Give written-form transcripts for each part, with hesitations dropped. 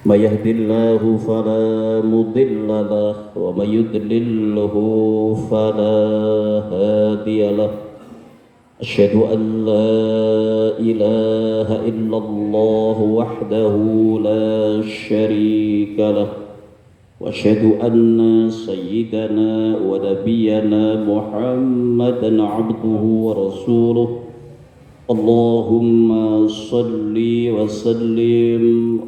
من يهد الله فلا مضل له ومن يضلله فلا هادي له. أشهد أن لا إله إلا الله وحده لا شريك له، وأشهد أن سيدنا ونبينا محمدا عبده ورسوله. اللهم صل وسلم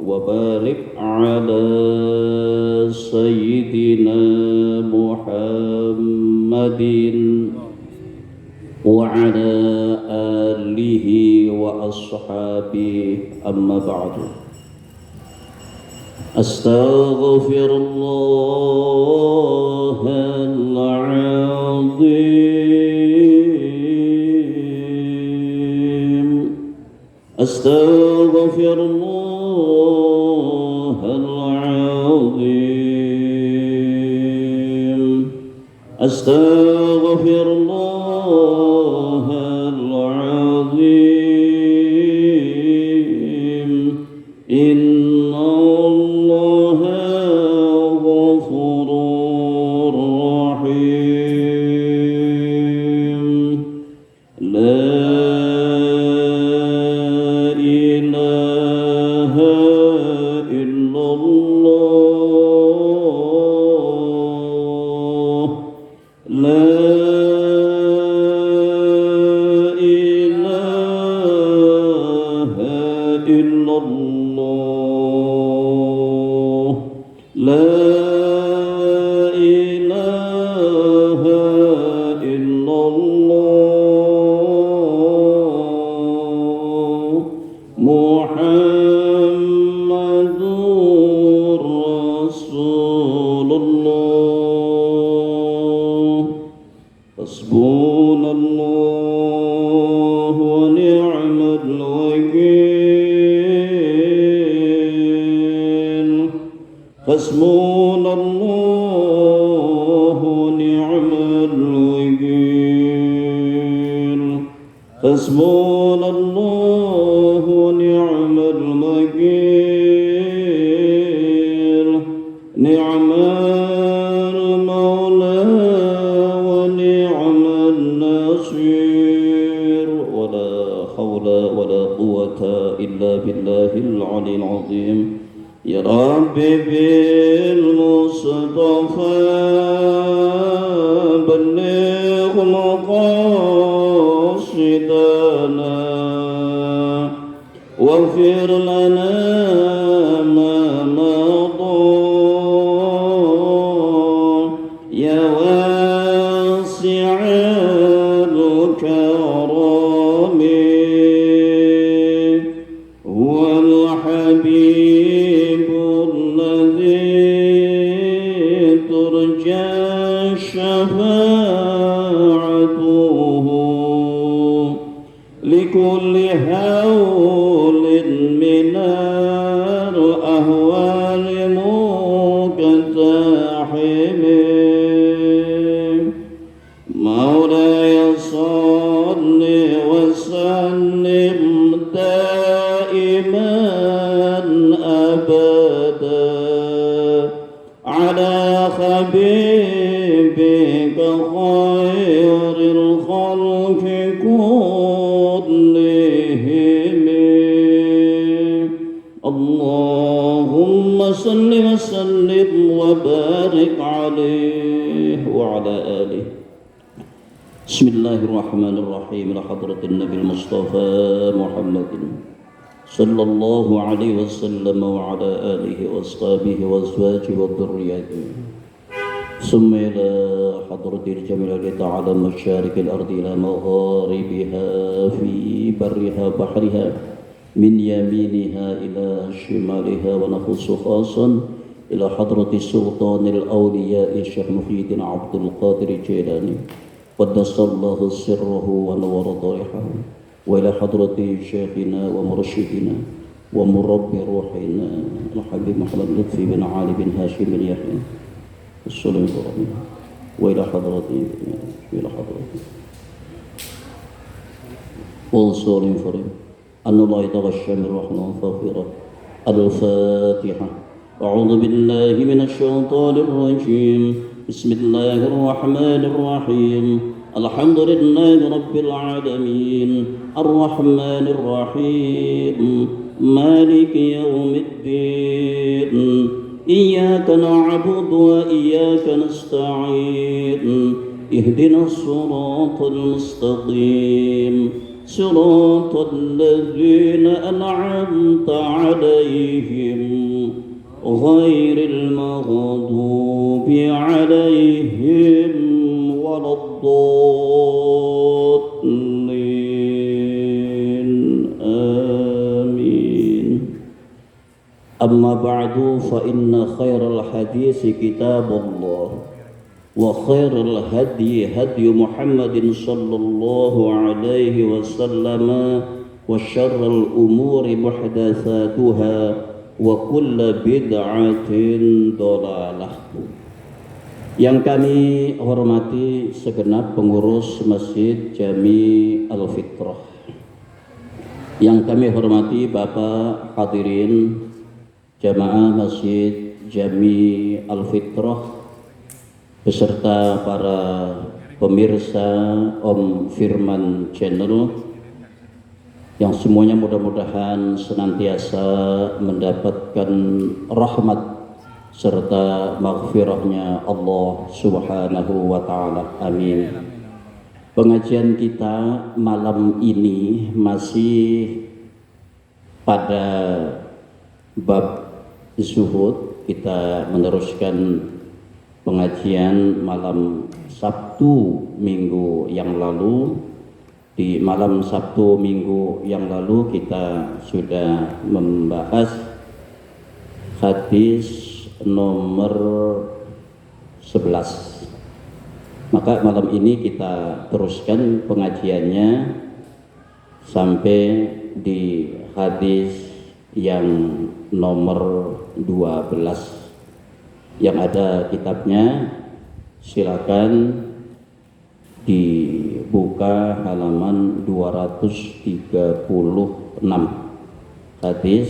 وبارك على سيدنا محمد وعلى آله وأصحابه، أما بعد. أستغفر الله العظيم، أستغفر الله العظيم، أستغفر الله العظيم. إن الله غفور رحيم. لا إله إلا الله، لا إله إلا الله، لا إله إلا الله. محمد رسول الله. حسبنا الله ونعم الوكيل، حسبنا الله ونعم الوكيل، حسبنا الله ونعم الوكيل. نعم المولى ونعم النصير، ولا حول ولا قوة إلا بالله العلي العظيم. يا رب بالمصطفى بلغ مقاصدنا، واغفر لنا ما مضى. يا واسع الكرم هو الحبيب الذي ترجى شفاعته لكل هول من الأهوال مقتحم. مولاي صل وسلم دائما أبدا على حبيبك خير الخلق كلهم. اللهم صل وسلم وبارك عليه وعلى آله. بسم الله الرحمن الرحيم. لحضرة النبي المصطفى محمد صلى الله عليه وسلم وعلى آله وأصحابه وأزواجه وذريته، ثم إلى حضرة الجميع تعالى مشارق الأرض إلى مغاربها في برها بحرها، من يمينها إلى شمالها، ونخص خاصا إلى حضرة سلطان الأولياء الشيخ محي الدين عبد القادر الجيلاني قدس الله سره ونور ضريحه، وإلى حضرة شيخنا ومرشدنا ومربي روحنا الحبيب محمد لطفي بن علي بن هاشم بن يحيى السلمي، وإلى حضرته وصول فريم أن الله يتغشى من رحمة فاغفرة. الفاتحة. أعوذ بالله من الشيطان الرجيم بسم الله الرحمن الرحيم الحمد لله رب العالمين الرحمن الرحيم مالك يوم الدين إياك نعبد وإياك نستعين اهدنا الصراط المستقيم صراط الذين أنعمت عليهم غير المغضوب عليهم ولا الضالين آمين أما بعد فإن خير الحديث كتاب الله وخير الهدي هدي محمد صلى الله عليه وسلم وشر الأمور محدثاتها وكل بدعة ضلالة. Yang kami hormati segenap pengurus Masjid Jami Al-Fitrah, yang kami hormati Bapak hadirin jamaah Masjid Jami Al-Fitrah beserta para pemirsa Om Firman Channel, yang semuanya mudah-mudahan senantiasa mendapatkan rahmat serta maghfirahnya Allah Subhanahu wa Ta'ala. Amin. Pengajian kita malam ini masih pada bab zuhud. Kita meneruskan pengajian malam Sabtu minggu yang lalu. Di malam Sabtu minggu yang lalu kita sudah membahas hadis nomor 11. Maka malam ini kita teruskan pengajiannya sampai di hadis yang nomor 12. Yang ada kitabnya silakan dibuka halaman 236, hadis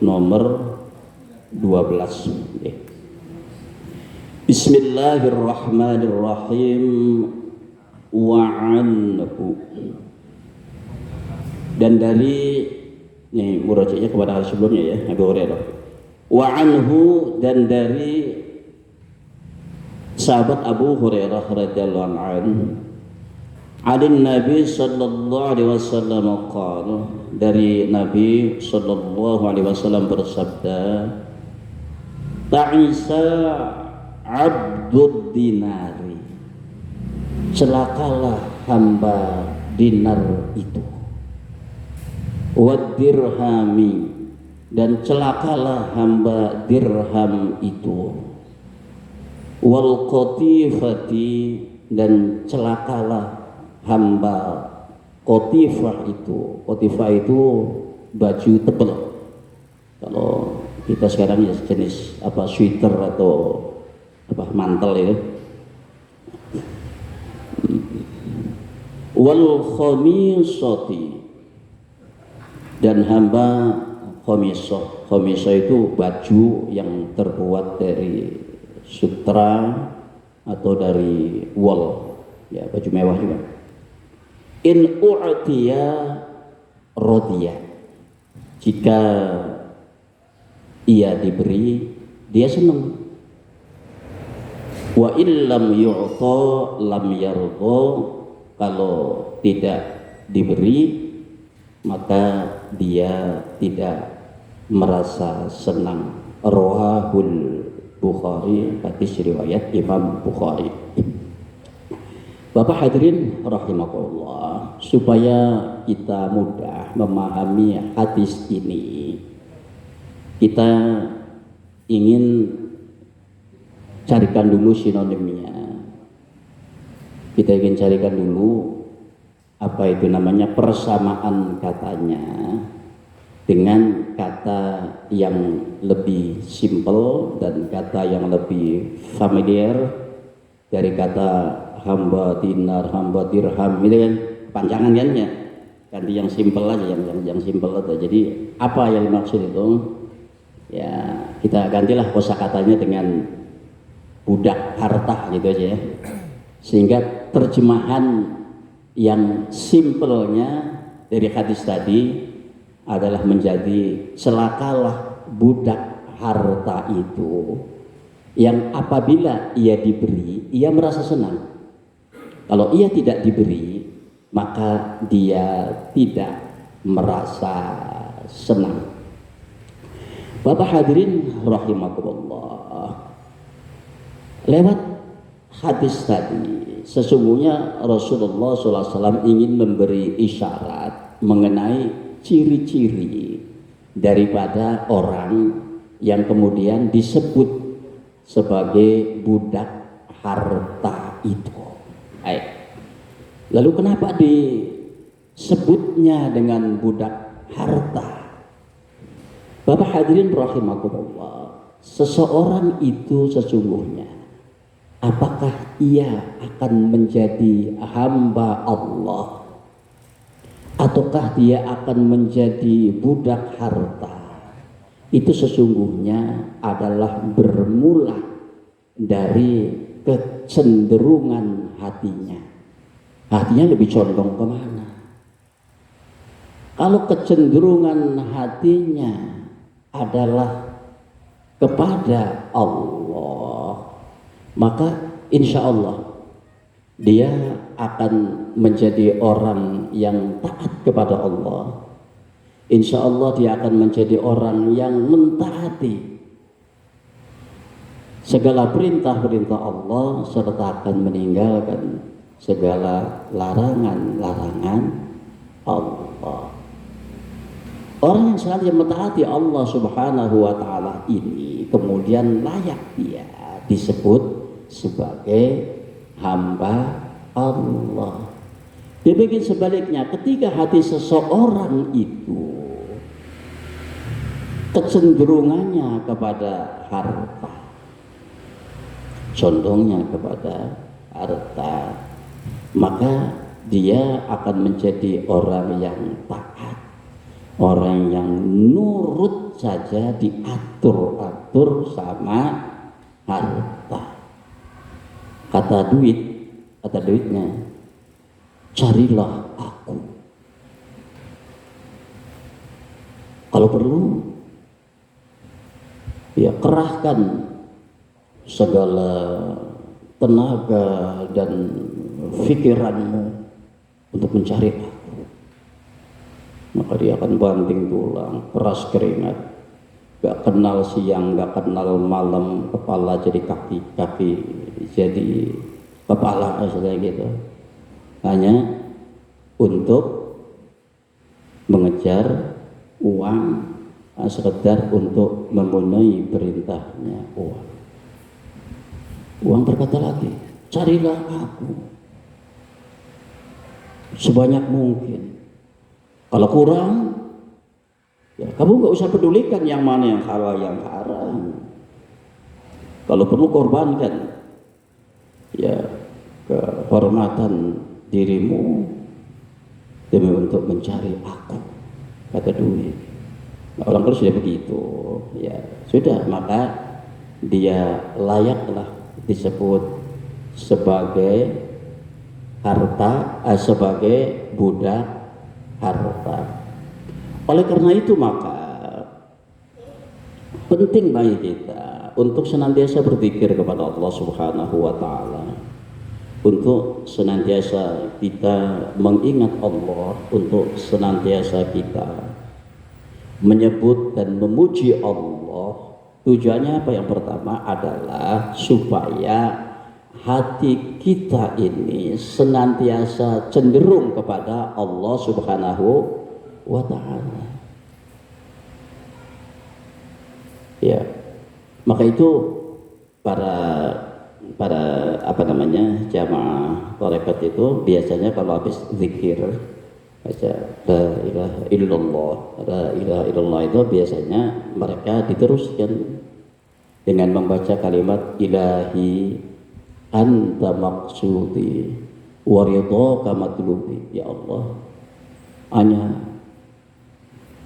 nomor 12. Bismillahirrahmanirrahim. Wa'anhu, dan dari ini murajaahnya kepada hal sebelumnya ya, Abu Hurairah. Wa'anhu, dan dari sahabat Abu Hurairah radhiyallahu anhu, adin Nabi sallallahu alaihi wasallam qala, dari Nabi sallallahu alaihi wasallam bersabda, ta'isa abdud dinari, celakalah hamba dinar itu, wad dirhami, dan celakalah hamba dirham itu, wal qatifati, dan celakalah hamba qatifah itu. Qatifah itu baju tebal. Kalau kita sekarang ya jenis apa, sweater atau apa, mantel itu. Wal khamisati, dan hamba khamisah. Khamisah itu baju yang terbuat dari sutra atau dari wool, ya, baju mewah juga. In u'tiya rodiya, jika ia diberi dia senang. Wa illam yu'ta lam yarda, kalau tidak diberi maka dia tidak merasa senang. Rawahul Bukhari, hadis riwayat Imam Bukhari. Bapak hadirin rahimakumullah, supaya kita mudah memahami hadis ini, kita ingin carikan dulu sinonimnya. Kita ingin carikan dulu apa itu namanya persamaan katanya dengan kata yang lebih simple dan kata yang lebih familiar dari kata hamba dinar, hamba dirham, itu kan panjangan kan ya, ganti yang simple aja, yang simple aja. Jadi apa yang dimaksud itu ya, kita gantilah kosakatanya dengan budak harta gitu aja ya, sehingga terjemahan yang simpelnya dari hadis tadi adalah menjadi celakalah budak harta itu yang apabila ia diberi ia merasa senang. Kalau ia tidak diberi maka dia tidak merasa senang. Bapak hadirin rahimakumullah, lewat hadis tadi sesungguhnya Rasulullah SAW ingin memberi isyarat mengenai ciri-ciri daripada orang yang kemudian disebut sebagai budak harta itu. Lalu kenapa disebutnya dengan budak harta? Bapak hadirin rahimakumullah, seseorang itu sesungguhnya apakah ia akan menjadi hamba Allah ataukah dia akan menjadi budak harta, itu sesungguhnya adalah bermula dari kecenderungan hatinya. Hatinya lebih condong kemana? Kalau kecenderungan hatinya adalah kepada Allah, maka insya Allah dia akan menjadi orang yang taat kepada Allah. Insya Allah dia akan menjadi orang yang mentaati segala perintah-perintah Allah serta akan meninggalkan segala larangan-larangan Allah. Orang yang selalu mentaati Allah Subhanahu wa Ta'ala ini kemudian layak dia disebut sebagai hamba Allah. Demikian sebaliknya, ketika hati seseorang itu kecenderungannya kepada harta, condongnya kepada harta, maka dia akan menjadi orang yang taat, orang yang nurut saja diatur-atur sama harta. Kata duitnya, carilah aku. Kalau perlu, ya kerahkan segala tenaga dan pikiranmu untuk mencari aku. Maka dia akan banting tulang, keras keringat, gak kenal siang, gak kenal malam, kepala jadi kaki, kaki jadi kepala, misalnya gitu. Hanya untuk mengejar uang, sekedar untuk memenuhi perintahnya uang. Uang berkata lagi, carilah aku sebanyak mungkin. Kalau kurang, ya kamu nggak usah pedulikan yang mana yang halal yang haram. Kalau perlu korbankan ya kehormatan dirimu demi untuk mencari aku, kata duit. Nah, orang kalau sudah begitu, ya sudah, maka dia layaklah disebut sebagai harta, sebagai budak harta. Oleh karena itu maka penting bagi kita untuk senantiasa berzikir kepada Allah Subhanahu wa Ta'ala, untuk senantiasa kita mengingat Allah, untuk senantiasa kita menyebut dan memuji Allah. Tujuannya apa? Yang pertama adalah supaya hati kita ini senantiasa cenderung kepada Allah Subhanahu wa Ta'ala. Ya, maka itu para jamaah tarekat itu biasanya kalau habis zikir baca la ilaha illallah, la ilaha illallah, itu biasanya mereka diteruskan dengan membaca kalimat ilahi anta maksudi waridhaka matlubi. Ya Allah, hanya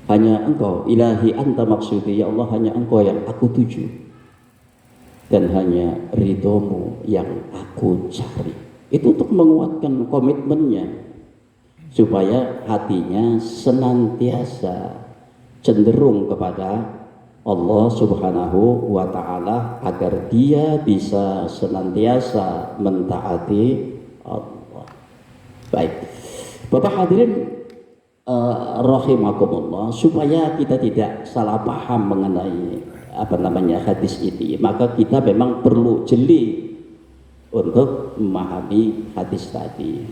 Hanya engkau, ilahi anta maksudi, ya Allah hanya engkau yang aku tuju. Dan hanya ridhomu yang aku cari. Itu untuk menguatkan komitmennya. Supaya hatinya senantiasa cenderung kepada Allah subhanahu wa ta'ala. Agar dia bisa senantiasa mentaati Allah. Baik, Bapak hadirin rahimakumullah, supaya kita tidak salah paham mengenai hadis ini, maka kita memang perlu jeli untuk memahami hadis tadi.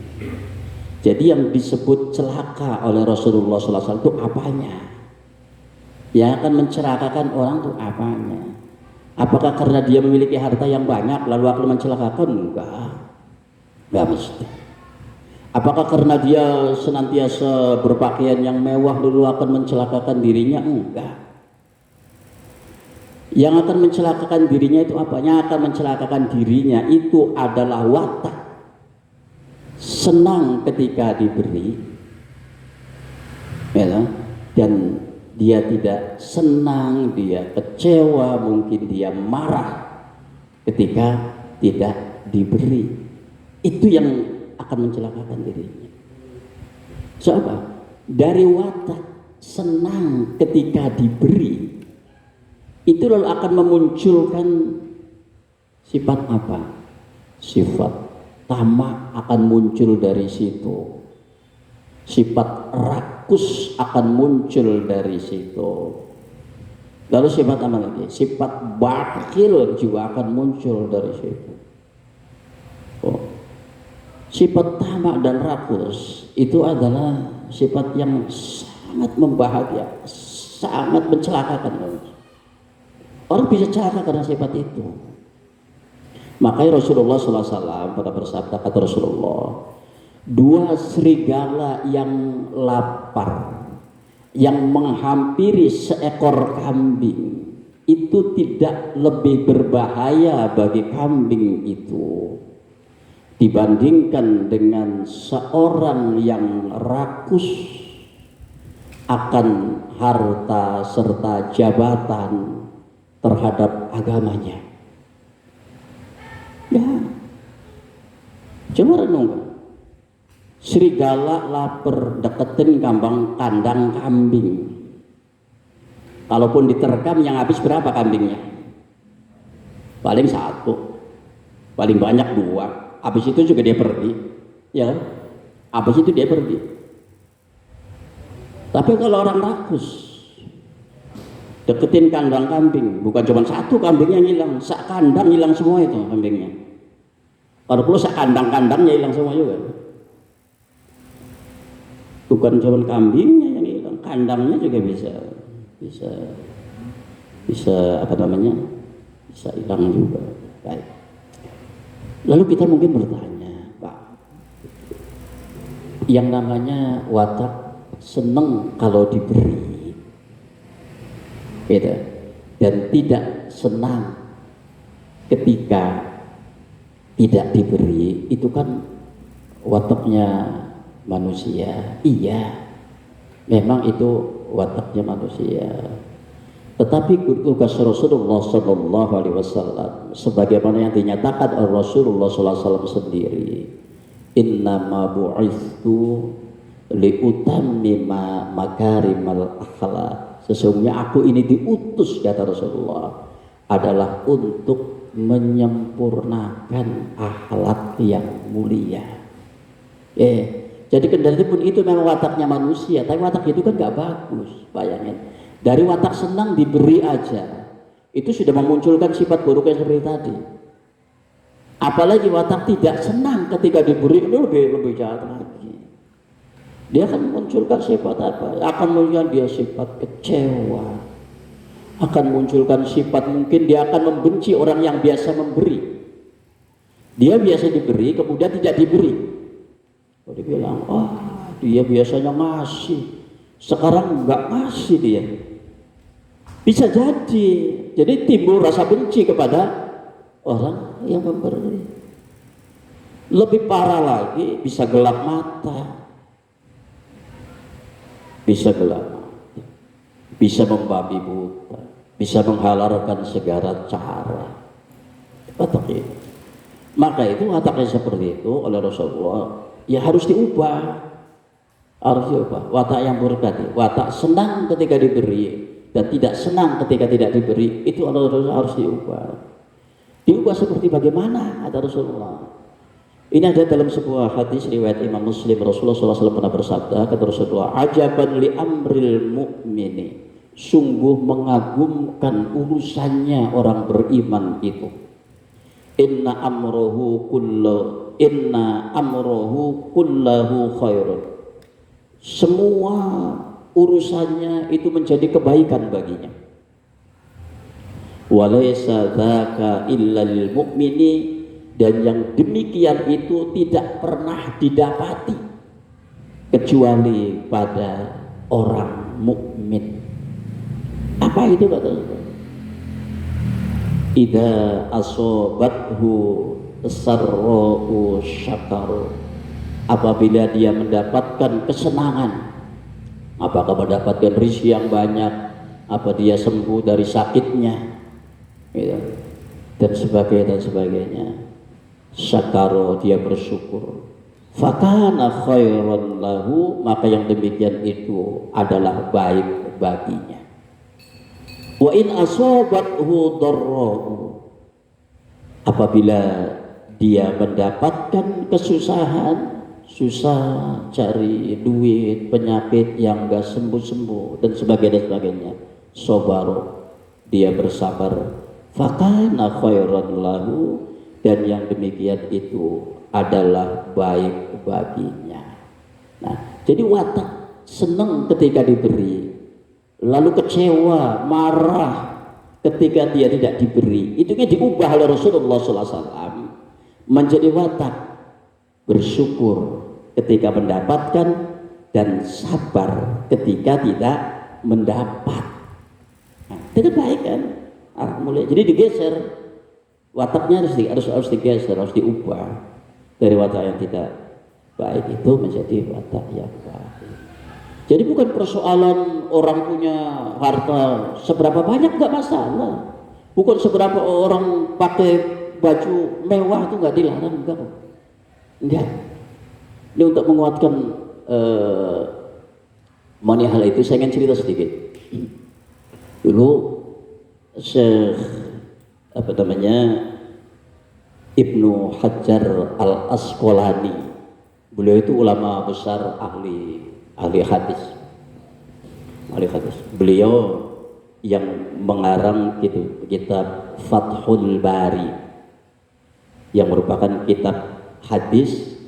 Jadi yang disebut celaka oleh Rasulullah SAW itu apanya? Yang akan mencelakakan orang itu apanya? Apakah karena dia memiliki harta yang banyak lalu akan mencelakakan? Enggak mesti. Apakah karena dia senantiasa berpakaian yang mewah dulu akan mencelakakan dirinya? Enggak. Yang akan mencelakakan dirinya itu apa? Yang akan mencelakakan dirinya itu adalah watak senang ketika diberi, ya, dan dia tidak senang, dia kecewa, mungkin dia marah ketika tidak diberi. Itu yang akan mencelakakan dirinya. So apa? Dari watak senang ketika diberi, itu lalu akan memunculkan sifat apa? Sifat tamak akan muncul dari situ. Sifat rakus akan muncul dari situ. Lalu sifat apa lagi? Sifat bakhil juga akan muncul dari situ. Sifat tamak dan rakus itu adalah sifat yang sangat membahayakan, sangat mencelakakan. Orang bisa celaka karena sifat itu. Makanya Rasulullah SAW pada bersabda, kata Rasulullah, dua serigala yang lapar, yang menghampiri seekor kambing, itu tidak lebih berbahaya bagi kambing itu dibandingkan dengan seorang yang rakus akan harta serta jabatan terhadap agamanya. Ya, coba renungkan. Serigala lapar deketin kandang kambing. Kalaupun diterkam yang habis berapa kambingnya? Paling satu, paling banyak dua. Habis itu juga dia pergi, ya kan? Habis itu dia pergi. Tapi kalau orang rakus deketin kandang kambing, bukan cuma satu kambingnya hilang, sak kandang hilang semua itu kambingnya. Kalau perlu sak kandang-kandangnya hilang semua juga. Bukan cuma kambingnya yang hilang, kandangnya juga bisa bisa hilang juga. Baik. Lalu kita mungkin bertanya, Pak, yang namanya watak seneng kalau diberi, beda, dan tidak senang ketika tidak diberi, itu kan wataknya manusia. Iya, memang itu wataknya manusia. Tetapi tugas Rasulullah SAW, sebagaimana yang dinyatakan oleh Rasulullah SAW sendiri, innama bu'ithu liutammima makarimal akhlaq. Sesungguhnya aku ini diutus, kata Rasulullah, adalah untuk menyempurnakan akhlak yang mulia. Jadi kendali pun itu memang wataknya manusia, tapi watak itu kan gak bagus. Bayangin, dari watak senang diberi aja, itu sudah memunculkan sifat buruk yang seperti tadi. Apalagi watak tidak senang ketika diberi, itu lebih jahat lagi. Dia akan munculkan sifat apa? Akan munculkan dia sifat kecewa, akan munculkan sifat mungkin dia akan membenci orang yang biasa memberi. Dia biasa diberi, kemudian tidak diberi. Kalau dibilang, dia biasanya ngasih, sekarang enggak ngasih dia. Bisa jadi timbul rasa benci kepada orang yang memberi. Lebih parah lagi, bisa gelap mata. Bisa gelap mata. bisa membabi buta, bisa menghalalkan segala cara. Watak itu. Maka itu wataknya seperti itu oleh Rasulullah ya harus diubah. Harus diubah. Watak yang berkati, watak senang ketika diberi dan tidak senang ketika tidak diberi, itu oleh Rasulullah harus diubah. Diubah seperti bagaimana kata Rasulullah. Ini ada dalam sebuah hadis riwayat Imam Muslim. Rasulullah SAW pernah bersabda, kata Rasulullah, ajaban li amril mu'mini, sungguh mengagumkan urusannya orang beriman itu. Inna amrohu kullahu khairun. Semua urusannya itu menjadi kebaikan baginya. Walaysa dzaka illa lil mu'mini, dan yang demikian itu tidak pernah didapati kecuali pada orang mukmin. Apa itu kata? Idza asobathu sarra'u syakar, apabila dia mendapatkan kesenangan, apakah mendapatkan rezeki yang banyak, apa dia sembuh dari sakitnya, gitu, dan sebagainya. Syakaro, dia bersyukur, fakana khairan lahu, maka yang demikian itu adalah baik baginya. Wa in asobathu dharra'u, apabila dia mendapatkan kesusahan, susah cari duit, penyakit yang gak sembuh-sembuh dan sebagainya, sobaro, dia bersabar, fakana khairan lahu, dan yang demikian itu adalah baik baginya. Nah, jadi watak senang ketika diberi, lalu kecewa, marah ketika dia tidak diberi, itu kan diubah oleh Rasulullah SAW menjadi watak bersyukur ketika mendapatkan dan sabar ketika tidak mendapat. Nah, itu kan baik kan? Mulai jadi digeser. Wataknya harus digeser, harus diubah dari watak yang tidak baik itu menjadi watak yang baik. Jadi bukan persoalan orang punya harta seberapa banyak, nggak masalah. Bukan seberapa orang pakai baju mewah itu nggak dilarang, enggak. Ini untuk menguatkan mengenai hal itu saya ingin cerita sedikit. Dulu Ibnu Hajar al-Asqalani, beliau itu ulama besar ahli hadis. Beliau yang mengarang kitab Fathul Bari, yang merupakan kitab hadis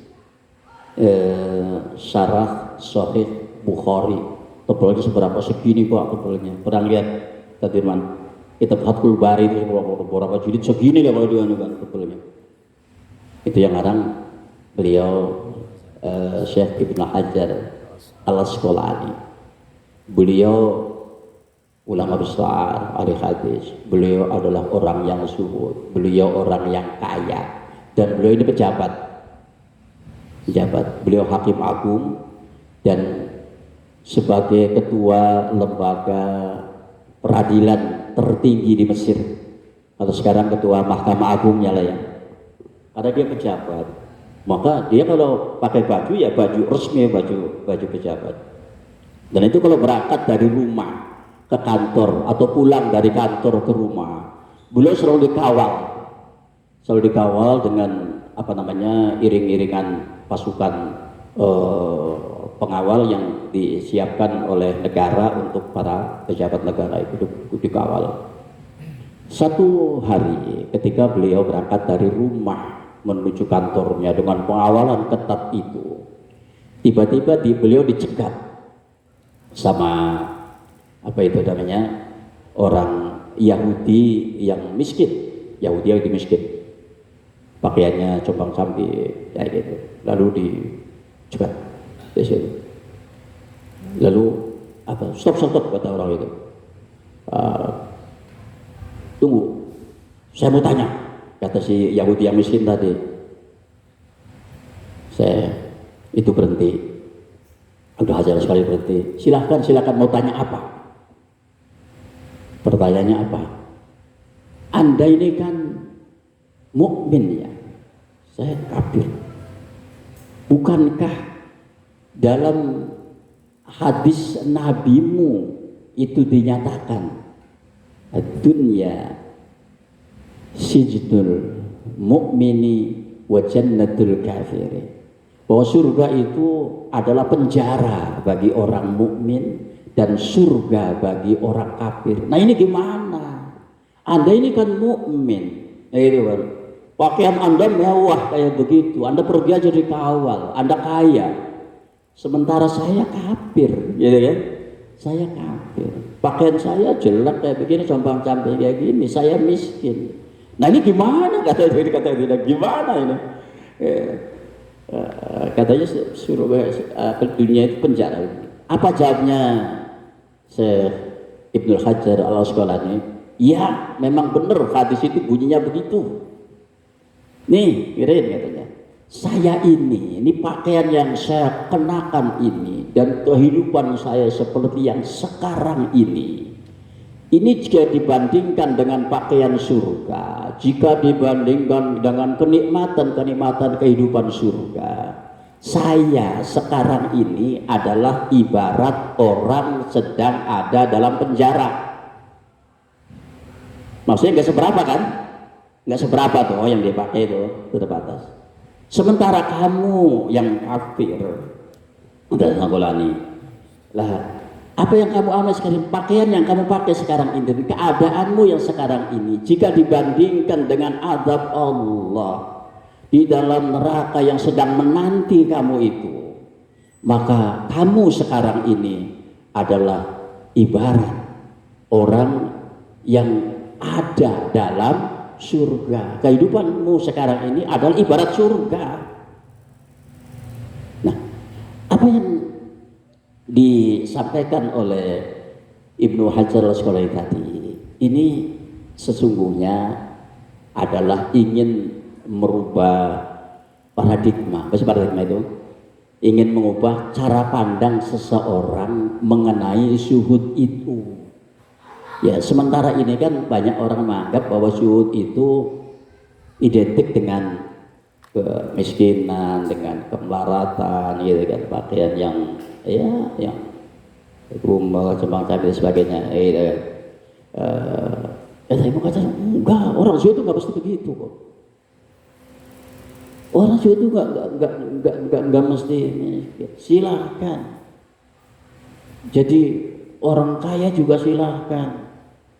syarah Sahih Bukhari. Tebalnya seberapa segini Pak tebalnya? Pernah lihat tadi man? Kitab Fathul Bari itu beberapa jilid segini ya kalau dia kan tebalnya. Itu yang ngarang beliau Syekh Ibnu Hajar al-Asqalani. Beliau ulama besar ahli hadis. Beliau adalah orang yang zuhud, beliau orang yang kaya, dan beliau ini pejabat. Beliau hakim agung dan sebagai ketua lembaga peradilan tertinggi di Mesir, atau sekarang ketua Mahkamah Agungnya lah ya. Karena dia pejabat, maka dia kalau pakai baju ya baju resmi, baju pejabat. Dan itu kalau berangkat dari rumah ke kantor atau pulang dari kantor ke rumah, beliau selalu dikawal dengan iring-iringan pasukan pengawal yang disiapkan oleh negara untuk para pejabat negara itu dikawal. Satu hari ketika beliau berangkat dari rumah menuju kantornya dengan pengawalan ketat itu, tiba-tiba beliau dicegat sama orang Yahudi yang miskin, Yahudi miskin, pakaiannya compang-camping kayak gitu, lalu dicegat di sini. Lalu stop kata orang itu, tunggu, saya mau tanya, kata si Yahudi yang miskin tadi. Saya itu berhenti, udah ajar sekali berhenti. Silakan mau tanya apa? Pertanyaannya apa? Anda ini kan mukmin ya, saya kafir. Bukankah dalam hadis nabimu itu dinyatakan dunya sijnul mu'mini wa jannatul kafiri, bahwa surga itu adalah penjara bagi orang mukmin dan surga bagi orang kafir. Nah ini gimana? Anda ini kan mukmin, gitu kan. Pakaian Anda mewah kayak begitu, Anda pergi aja dikawal, Anda kaya. Sementara saya kafir, gitu kan? Saya kafir. Pakaian saya jelek kayak begini, compang-camping kayak gini, saya miskin. Nah ini gimana? Kata dia, gimana ini? Katanya surga dunia itu penjara. Apa jawabnya Syekh Ibnu Hajar Al-Asqalani? Ya, memang benar hadis itu bunyinya begitu. Nih, kirain katanya. Saya ini pakaian yang saya kenakan ini dan kehidupan saya seperti yang sekarang ini jika dibandingkan dengan pakaian surga, jika dibandingkan dengan kenikmatan kehidupan surga, saya sekarang ini adalah ibarat orang sedang ada dalam penjara. Maksudnya nggak seberapa kan? Nggak seberapa tuh yang dipakai itu terbatas. Sementara kamu yang kafir, udah ngolani lah. Apa yang kamu amal sekarang, pakaian yang kamu pakai sekarang ini, keadaanmu yang sekarang ini, jika dibandingkan dengan azab Allah di dalam neraka yang sedang menanti kamu itu, maka kamu sekarang ini adalah ibarat orang yang ada dalam surga. Kehidupanmu sekarang ini adalah ibarat surga. Nah, apa yang disampaikan oleh Ibnu Hajar Al-Asqalani tadi ini sesungguhnya adalah ingin merubah paradigma. Apa sih paradigma itu? Ingin mengubah cara pandang seseorang mengenai syuhud itu. Ya, sementara ini kan banyak orang menganggap bahwa syuhud itu identik dengan kemiskinan, dengan kemelaratan, gitu kan, pakaian yang yang rumah, cembang-cambing dan sebagainya. Saya mau katakan enggak, orang syuhud itu nggak pasti begitu kok. Orang syuhud itu nggak mesti miskin. Silahkan. Jadi orang kaya juga silahkan.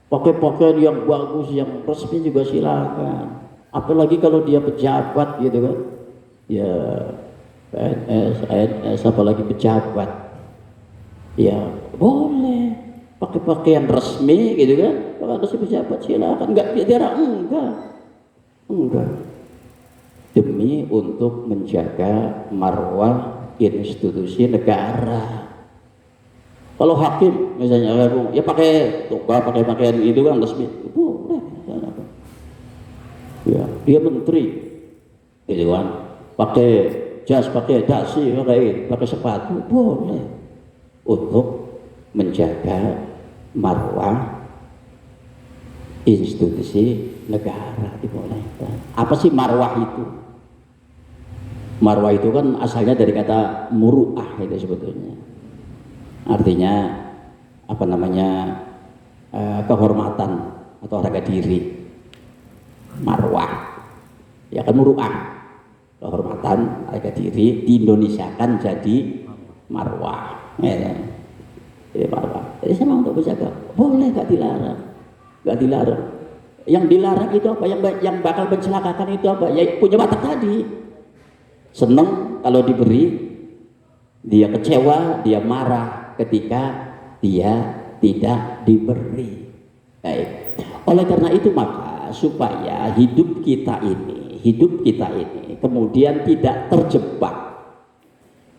Pakai pakaian yang bagus, yang resmi juga silakan. Apalagi kalau dia pejabat gitu kan, ya PNS, apalagi pejabat, ya boleh pakai pakaian resmi gitu kan. Kalau ada si pejabat silakan, enggak demi untuk menjaga marwah institusi negara. Kalau hakim misalnya ya pakai toga, pakai pakaian itu kan resmi, boleh. Ya, dia menteri, gitu kan, pakai jas, pakai dasi, pakai sepatu, boleh, untuk menjaga marwah institusi negara dibolehkan. Apa sih marwah itu? Marwah itu kan asalnya dari kata muru'ah itu sebetulnya. Artinya apa namanya, kehormatan atau harga diri. Marwah ya kan muru'ah, kehormatan harga diri, di Indonesia kan jadi marwah ya. Jadi marwah, jadi sama untuk menjaga, boleh, gak dilarang. Yang dilarang itu apa? Yang bakal mencelakakan itu apa? Ya punya watak tadi, seneng kalau diberi, dia kecewa, dia marah ketika dia tidak diberi. Baik. Oleh karena itu maka supaya hidup kita ini kemudian tidak terjebak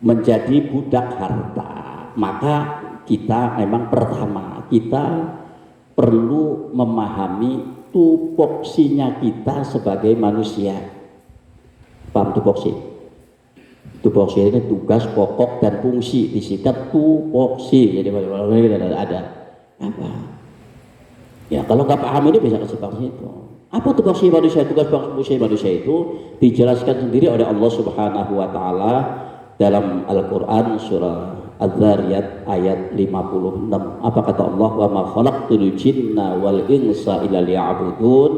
menjadi budak harta, maka kita memang pertama kita perlu memahami tupoksinya kita sebagai manusia. Paham tupoksi? Tupoksi ini tugas, pokok, dan fungsi, disingkat tupoksi. Jadi ada apa? Ya kalau nggak paham ini bisa ke seperti itu. Apa tugas manusia? Tugas manusia itu dijelaskan sendiri oleh Allah Subhanahu wa taala dalam Al-Qur'an surah Az-Zariyat ayat 56. Apa kata Allah? Wa ma khalaqtul jinna wal insa illa liya'budun,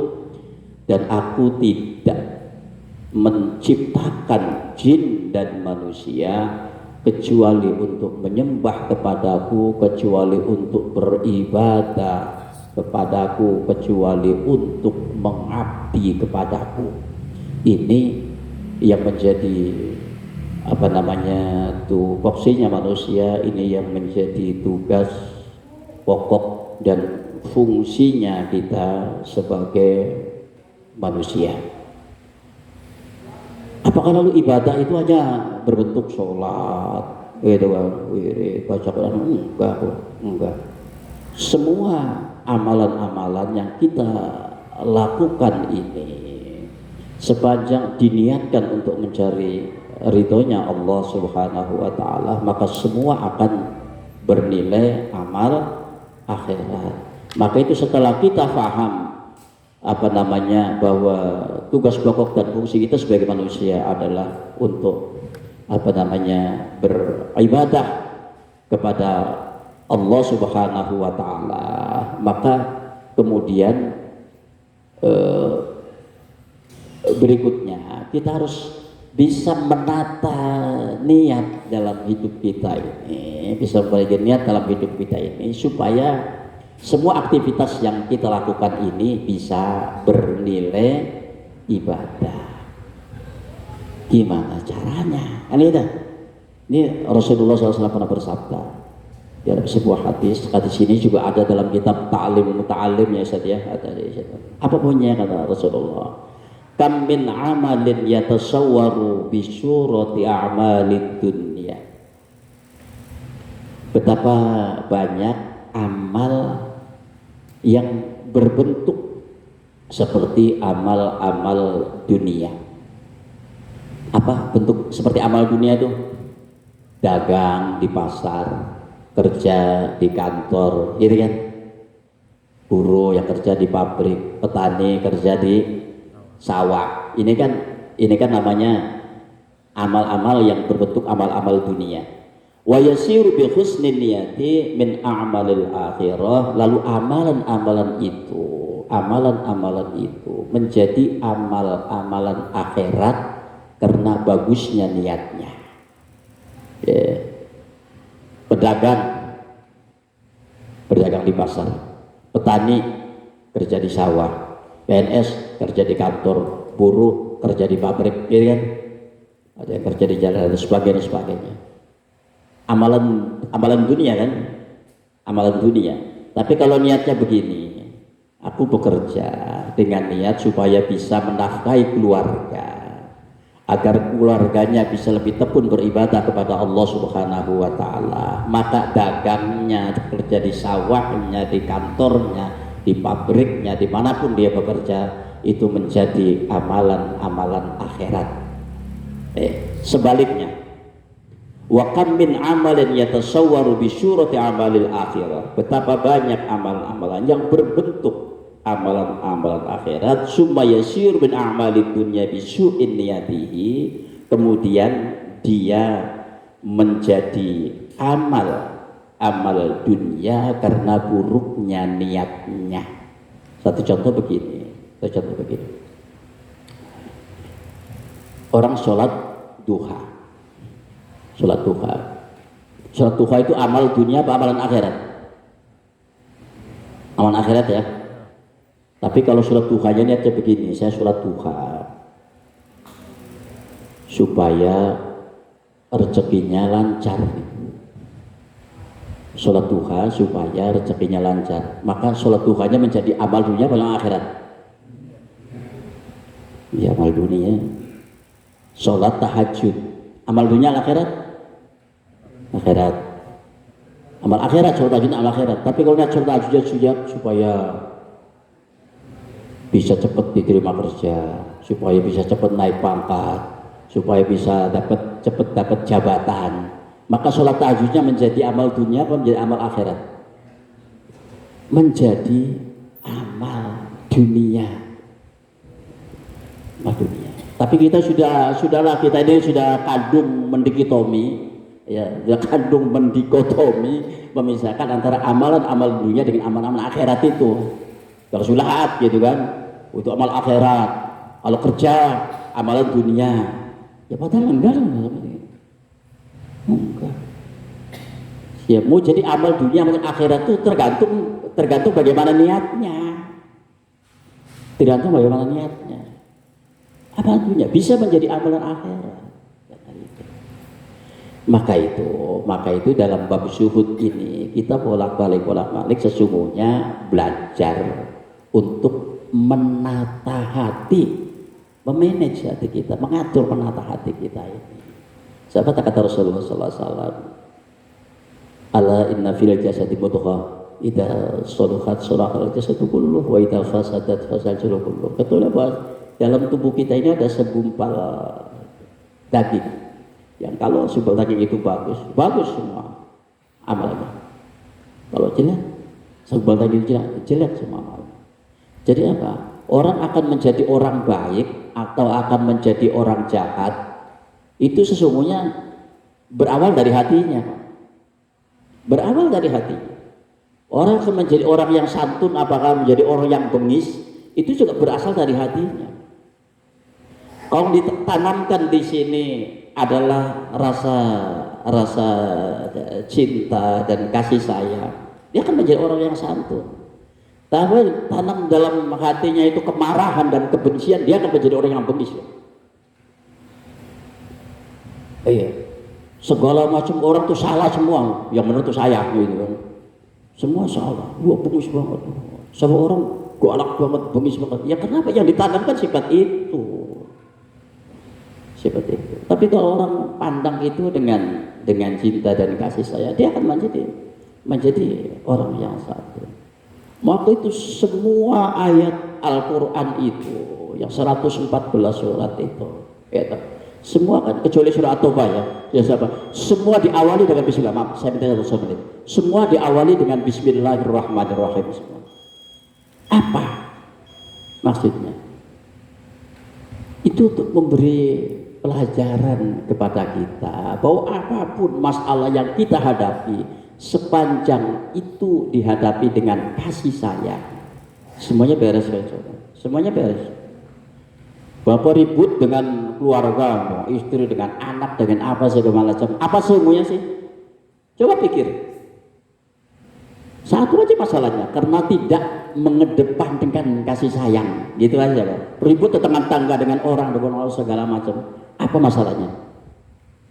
dan aku tidak menciptakan jin dan manusia kecuali untuk menyembah kepadaku, kecuali untuk beribadah kepadaku, kecuali untuk mengabdi kepadaku. Ini yang menjadi apa namanya tupoksinya manusia, ini yang menjadi tugas pokok dan fungsinya kita sebagai manusia. Apakah lalu ibadah itu hanya berbentuk sholat, gitu kan, baca Quran? Enggak. Semua amalan-amalan yang kita lakukan ini sepanjang diniatkan untuk mencari ridhonya Allah Subhanahu wa taala, maka semua akan bernilai amal akhirat. Maka itu setelah kita paham apa namanya bahwa tugas pokok dan fungsi kita sebagai manusia adalah untuk apa namanya beribadah kepada Allah Subhanahu wa taala, maka kemudian berikutnya kita harus bisa menata niat dalam hidup kita ini, bisa memberikan niat dalam hidup kita ini supaya semua aktivitas yang kita lakukan ini bisa bernilai ibadah. Gimana caranya? Ini Rasulullah SAW pernah bersabda dalam sebuah hadis ini juga ada dalam kitab Ta'lim Muta'alim ya Ustaz ya, ada di situ. Apa bunyinya kata Rasulullah? Kam min amalin yatasawwaru bi surati a'malid dunya. Betapa banyak amal yang berbentuk seperti amal-amal dunia. Apa bentuk seperti amal dunia itu? Dagang di pasar, kerja di kantor, gitu kan? Buruh yang kerja di pabrik, petani kerja di sawah. Ini kan namanya amal-amal yang berbentuk amal-amal dunia. Wa yasiru bi husnin niyati min a'malil akhirah. Lalu amalan-amalan itu menjadi amal-amalan akhirat karena bagusnya niatnya. Berdagang di pasar, petani kerja di sawah, PNS kerja di kantor, buruh kerja di pabrik, gitu kan? Ada yang kerja di jalan dan sebagainya. Amalan dunia kan? Amalan dunia. Tapi kalau niatnya begini, aku bekerja dengan niat supaya bisa menafkahi keluarga, agar keluarganya bisa lebih tekun beribadah kepada Allah Subhanahu wa taala, maka dagangnya, kerja di sawahnya, di kantornya, di pabriknya, dimanapun dia bekerja, itu menjadi amalan-amalan akhirat. Sebaliknya, wa kam min amalin yatasawwaru bi surati amalil akhirah. Betapa banyak amalan-amalan yang berbentuk amalan-amalan akhirat, summa yasir bin a'malid dunya bi su'in niyatihi, kemudian dia menjadi amal dunia karena buruknya niatnya. Satu contoh begini. Orang sholat duha. Sholat duha itu amal dunia apa amalan akhirat? Amalan akhirat ya. Tapi kalau sholat duhanya niatnya begini, saya sholat duha supaya rezekinya lancar. Sholat duha supaya rezekinya lancar, maka sholat duhanya menjadi amal dunia atau akhirat? Ya, amal dunia. Sholat tahajud, amal dunia akhirat? Akhirat. Amal akhirat, sholat tahajud amal akhirat. Tapi kalau niat sholat tahajud supaya bisa cepat diterima kerja, supaya bisa cepat naik pangkat, supaya bisa cepat dapat jabatan, maka sholat tahajudnya menjadi amal dunia atau menjadi amal akhirat? Menjadi dunia. Dunia. Tapi kita sudahlah kita ini sudah kadung mendikotomi, ya, sudah kadung mendikotomi, memisahkan antara amalan dunia dengan amalan akhirat itu. Kalau sholat gitu kan, untuk amal akhirat. Kalau kerja, amalan dunia. Ya padahal enggak. Ya mau jadi amal dunia, amal akhirat itu tergantung bagaimana niatnya. Tergantung bagaimana niatnya. Amal dunia bisa menjadi amalan akhirat. Maka itu dalam bab syuhud ini kita bolak-balik sesungguhnya belajar untuk menata hati, memanage hati kita, menata hati kita ini. Sahabat kata Rasulullah sallallahu alaihi wasallam, "Ala inna fil jasadi mudghah, idza salahat salahal jasadu kulluh wa idza fasadat fasada kulluh." Betul apa? Dalam tubuh kita ini ada segumpal daging yang kalau segumpal daging itu bagus semua amalnya. Kalau jelek, segumpal daging jelek semua amalnya. Jadi apa? Orang akan menjadi orang baik atau akan menjadi orang jahat itu sesungguhnya berawal dari hatinya. Berawal dari hati. Orang akan menjadi orang yang santun, apakah menjadi orang yang bengis, itu juga berasal dari hatinya. Kalau ditanamkan di sini adalah rasa cinta dan kasih sayang, dia akan menjadi orang yang santun. Tapi tanam dalam hatinya itu kemarahan dan kebencian, dia akan menjadi orang yang bengis. Iya, segala macam orang tuh salah semua, yang benar tuh saya gitu kan. Semua salah, gua bengis banget. Semua orang galak banget, bengis banget. Ya kenapa? Yang ditanamkan sifat itu. Seperti itu. Tapi kalau orang pandang itu dengan cinta dan kasih sayang, dia akan menjadi orang yang satu. Maka itu semua ayat Al-Quran itu yang 114 surat itu, ya, semua kan kecuali surat At-Taubah ya siapa? Semua diawali dengan Bismillah. Maaf, saya minta satu menit. Semua diawali dengan Bismillahirrahmanirrahim semua. Apa maksudnya? Itu untuk memberi pelajaran kepada kita bahwa apapun masalah yang kita hadapi, sepanjang itu dihadapi dengan kasih sayang, semuanya beres kan? Semuanya beres. Bapak ribut dengan keluarga, istri dengan anak, dengan apa segala macam, apa semuanya sih? Coba pikir. Satu aja masalahnya, karena tidak mengedepankan kasih sayang, gitu aja Pak. Ribut tetangga tangga dengan orang segala macam. Apa masalahnya?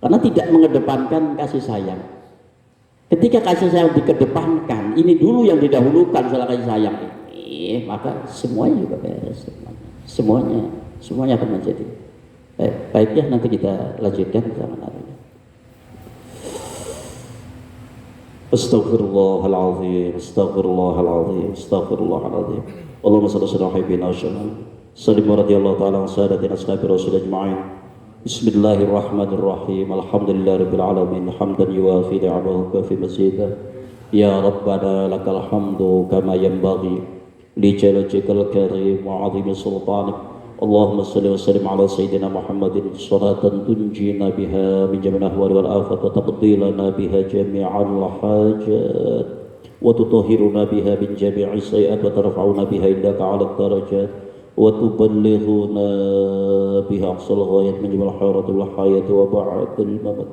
Karena tidak mengedepankan kasih sayang. Ketika kasih sayang dikedepankan, ini dulu yang didahulukan soal kasih sayang ini, maka semuanya juga beres. Semuanya akan menjadi baik ya. Nanti kita lanjutkan zaman hari ini. Astaghfirullahaladzim, astaghfirullahaladzim, astaghfirullahaladzim. Allahumma salli ala sayyidina Muhammad. Sallim radhiyallahu ta'ala an sadatina ashabi rasul ajma'in. Bismillahirrahmanirrahim. Alhamdulillahirabbil alamin. Hamdan yuwafi ni'amahu wa fi mazidah. Ya Rabbana lakal hamdu kama yanbaghi li jalalika karim wa 'azimi sultanik. Allahumma salli wa sallim ala sayyidina Muhammadin salatan tunjina biha min jami'il ahwali wal afat wa taqdilana biha jami'al hajat wa tutahhiruna biha min jami'i sayyi'at wa tarfa'una biha indaka 'ala darajat وتبلغنا بها أقصى الغايات من جميع الحيرات والحياة وبعد الممات.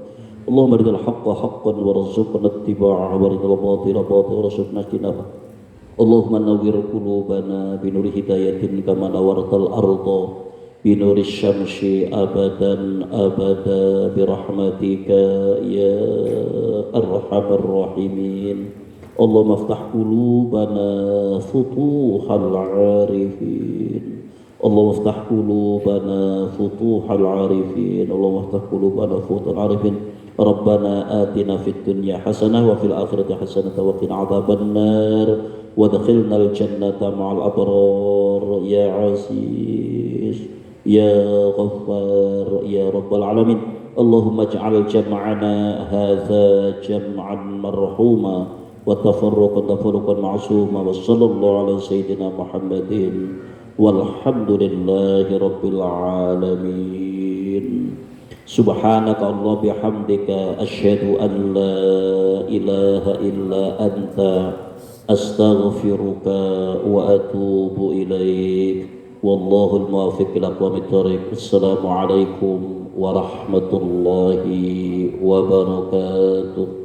اللهم أرنا الحق حقا وارزقنا اتباعه وارنا الباطل باطلا وارزقنا اجتنابه. اللهم نور قلوبنا بنور هداية كما نورت الأرض بنور الشمس أبدا أبدا برحمتك يا أرحم الراحمين. اللهم افتح قلوبنا فتوح العارفين. اللهم افتح قلوبنا فتوح العارفين. اللهم افتح قلوبنا فتوح العارفين. ربنا آتنا في الدنيا حسنة وفي الآخرة حسنة وقنا عذاب النار وادخلنا الجنة مع الأبرار يا عزيز يا غفار يا رب العالمين. اللهم اجعل جمعنا هذا جمعا مرحوما وتفرقا تفرقا معصوما، وصلى الله على سيدنا محمد والحمد لله رب العالمين. سبحانك الله بحمدك أشهد أن لا إله إلا أنت أستغفرك وأتوب إليك، والله الموفق لأقوم الطريق. السلام عليكم ورحمة الله وبركاته.